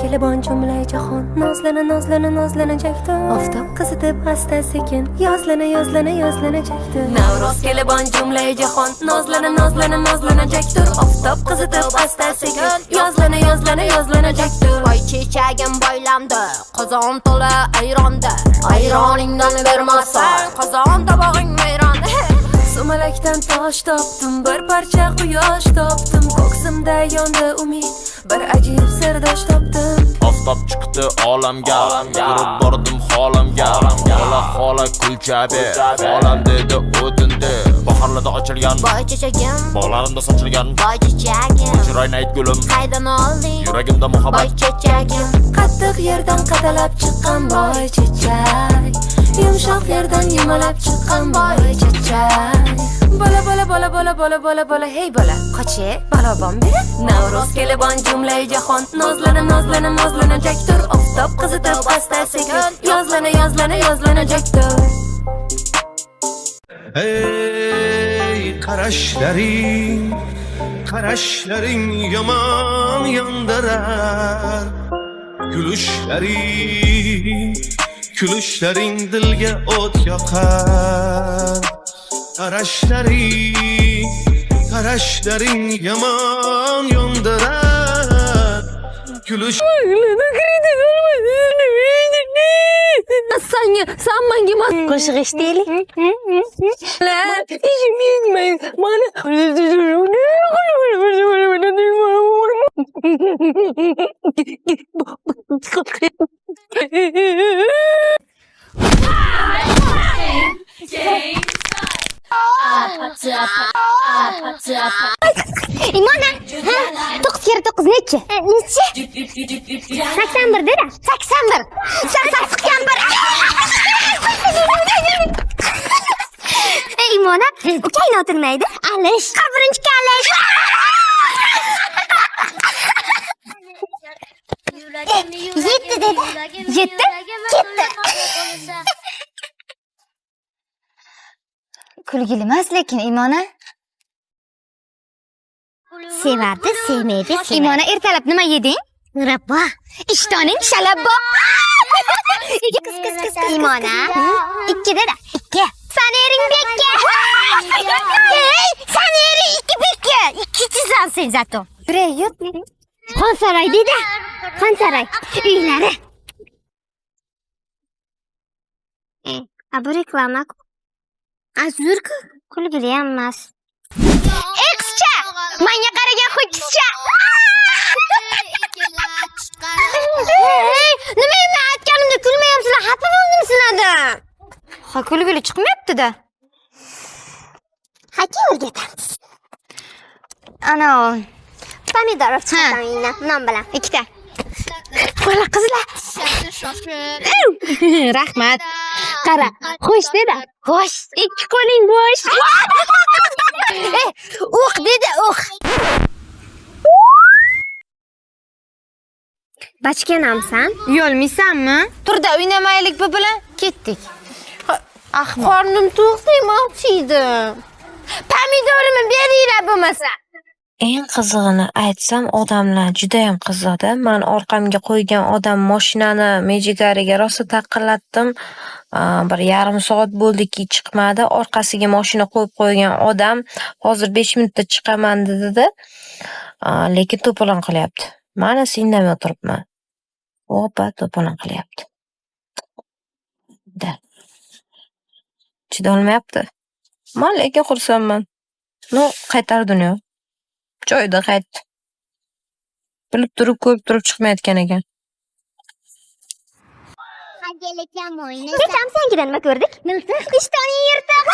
kelibon jumlay jahon nozlanajakdir oftob qizitib asta sekin yozlanajakdir Navro'z kelibon jumlay jahon nozlanajakdir oftob qizitib asta sekin yozlanajakdir Voy chechagim boylamdi qozon to'la ayronda ayroningdan bermasang qozon tabog'ing vayron Sumalakdan tosh topdim, bir parcha quyosh topdim Ko'ksimda yondi umid, bir ajib sirdosh topdim Oftob chiqdi olamga, yurib bordim xolamga Xola kulchabi, xolam dedi o'tindi Bahorlarda ochilgan, Voy chechagim bog'larimda sochilgan Voy chechagim Chiroyni ayt gulim, qaydan olding yuragimda Voy muhabbat chechagim Qattiq yerdan qadalab chiqqan boy chechak Yumshoq yerdan yumalab chiqqan boy chechak Bola hey bola Qochi, balobon beri Navro'z kelibon jumlay jahon nozlanajakdir oftob qizitib asta sekin yozlanajakdir Ey qarashlaring yomon yondirar Kulishlaring dilga o't yoqar Qarashlaring yomon yondirar Sen menga qo'shiq eshitaylik Imona, 9 kere 9 necha? Necha? 81 dedi. 81. Saksan bir. Imona, ukang o'tirmaydi. Alish, birinchi Alish. Yetti dedi. Yetti. Ketdi. Kulgili emas lekin Imona. Sevardi, sevmaydi. Imona, ertalab nima yeding? Rabbo, ishtoning shalabbo. Kis. Imona, 2 dedi. 2. Sanering bekka. Hey, sanering 2 bekka. 2 chizansen zato. Preyut. Xonsaroy dedi. Xonsaroy uylari. Bu reklama-ku. Azurku kulgili emas. Xcha! Menga qaragan ho'kizcha. Nima men aytganimda kulmayapsizlar? Xafa bo'ldim sizlardan. Ha, kulgili chiqmayapti-da. Haki o'rgatamiz. Ana, Pomidor chiqaman non bilan. 2 ta. Bola qizlar. Rahmat. Qara, xo'sh dedi. Xo'sh, 2 qo'ling bo'sh. O'q dedi, o'q. Bachkanamsan? Uyolmaysanmi? Turda o'ynamaylik bu bilan. Ketdik. Ahmoq. Qornim to'q demoqchiydi. Pomidorimni beringlar bo'lmasa. Eng qizig'ini aytsam, odamlar juda ham qiziqdi. Men orqamga qo'ygan odam mashinani mejigariga rosa taqillatdim. Bir yarim soat bo'ldiki chiqmadi. Orqasiga mashina qo'yib qo'ygan odam hozir 5 minutda chiqaman dedi. Lekin to'polon qilyapti. Mana indamay o'tiribman. Opa, to'polon qilyapti. Chidolmayapti. Men lekin xursandman. Qaytardim-ku. Joyida qaytdi. Bilib turib, ko'rib turib chiqmayotgan ekan. Kecham sengidan nima ko'rdik? Miltiq. Ishtoning yirtiq.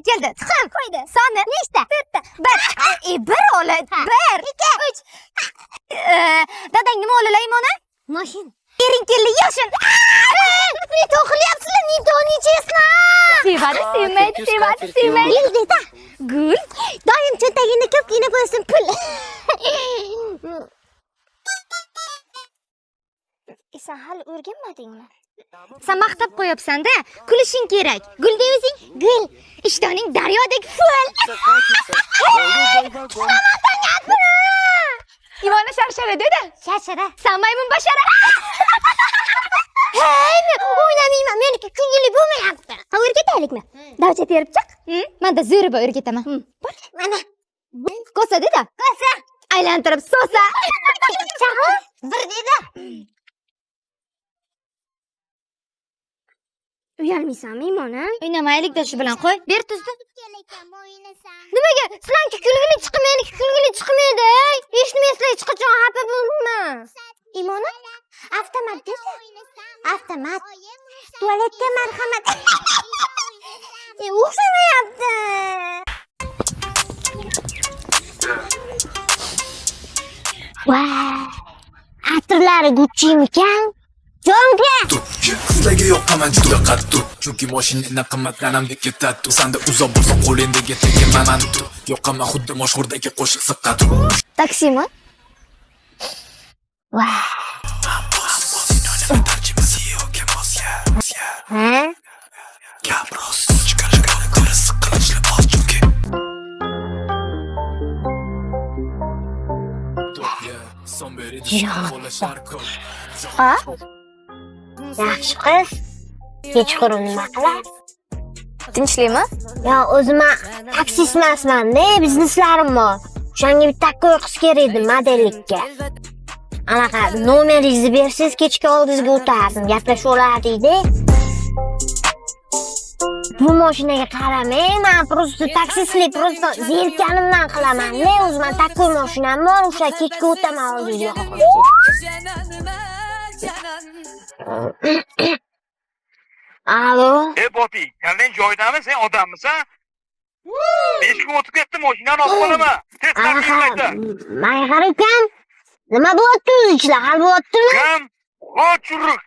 Keldi. Chiqim qo'ydi. Soni Nechta? 4 ta. 1. Bir o'ladi. 1, 2, 3. Dadang nima o'ladi Imona? Mashin. Ering keldi, yoshin. Ne to'qilyapsizlar? Ne to'niychesizlar? Sevadi. Yildida. Gul. Doim cho'ntagingda ko'pgina bo'lsin pul. Sen hali o'rganmadingmi? Sen maqtab qo'yapsan-da, kulishing kerak. Gul deysing, gul. Ishtoning daryodek ful. Ivona sharshara dedi. Shashara. Sen maymun bashara. Hey, men o'ynamayman. Meniki ko'ngilli bo'lmayapti. O'rgataylikmi? Davcha terib chiq. Menda zo'ri bor o'rgataman. Mana. Kosa dedi. Kosa. Aylantirib sosa. Chaqo. Bir dedi. Uyalmaysanmi, Imona? O'ynamaylik-da shu bilan qo'y. Ber tuzni. Nimaga? Sizlarniki kulgili chiqib, meniki kulgili chiqmaydi. Eshitmaysizlar hech qachon xafa bo'lmayman. Imona? Avtomat desa? Avtomat. Tualetga marhamat. O'xshamayapti. Vay. Atirlari Gucci'mikan? Jonga. Qizlarga yoqaman juda qattiq. Chunki mashinadan qimmatlanamdek ketadi. Sanda uzoq bo'lsa qo'lingdagi tegaman. Yoqaman xuddi mashhurdagi qo'shiq siqqatu. Taksimi? Vay. Ha? Gapros chiqarishga ko'ra siqilishli bos chunki. Ha? Yaxshi qiz. Kechqurun nima qilasiz? Tinchlikmi? Yo, o'zim taksist emasman-da, bizneslarim bor. O'shanga bitta qo'yqiz kerak edi modellikka. Anaqa nomeringizni bersangiz, kechki oldingizga o'tardim, gaplashib olardik-da. Bu mashinaga qaramay, men просто taksistlik просто zerikkanimdan qilaman-da. O'zim taksiy mashinam bor, o'sha kechga o'taman oldingizga. Alo. Bopi, kalding joydami? Sen odammisan? 5 kun o'tib ketdi, mashinani olib qolaman. Tez tartiblaysan. Mayxar ekan. Nima bo'lyapti o'zingizlar? Hal bo'lyaptimi? Kim? O churruq.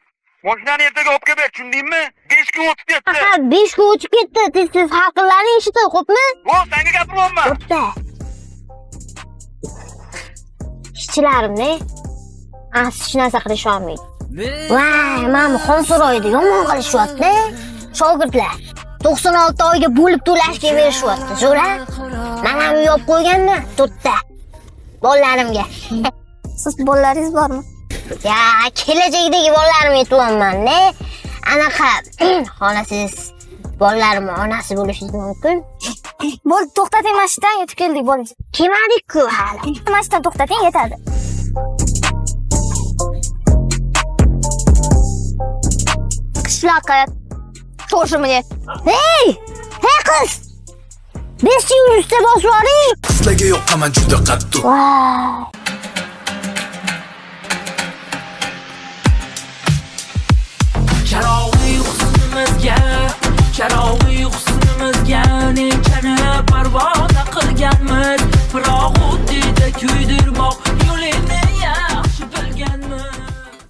Mashinani ertaga olib kelib, tushundingmi? 5 kun o'tib ketdi. 5 kun o'tib ketdi. Tez xalqlarning ishida, xo'pmi? O, senga gapiryapman. Bo'pti. Ishchilarim-da. Hech narsa qilisha olmaydi. Voy, mana Xonsaroyda yomon qilishyapti. Shogirdlar 96 oyga bo'lib to'lashga berishyapti. Zo'ra. Men ham uyib qo'yganda to'tta. Bolalarimga. Siz bolalaringiz bormi? Ya, kelajakdagi bolalarimga aytyapman-da. Anaqa xolasiz bolalarimning onasi bo'lishingiz mumkin. Bo'ldi, to'xtating mashinadan yetib keldik, bo'ling. Kelmadik-ku hali. Mashinadan to'xtating, yetadi. Qishloqqa тоже мне. Hey! Hey qiz! 500 ta bosib yuboring. Qizlarga yoqaman juda qattiq. Voy. Sharoviy husnimizga nechani parvona qilganmiz. Biroq xuddida kuydirmoq yo'lini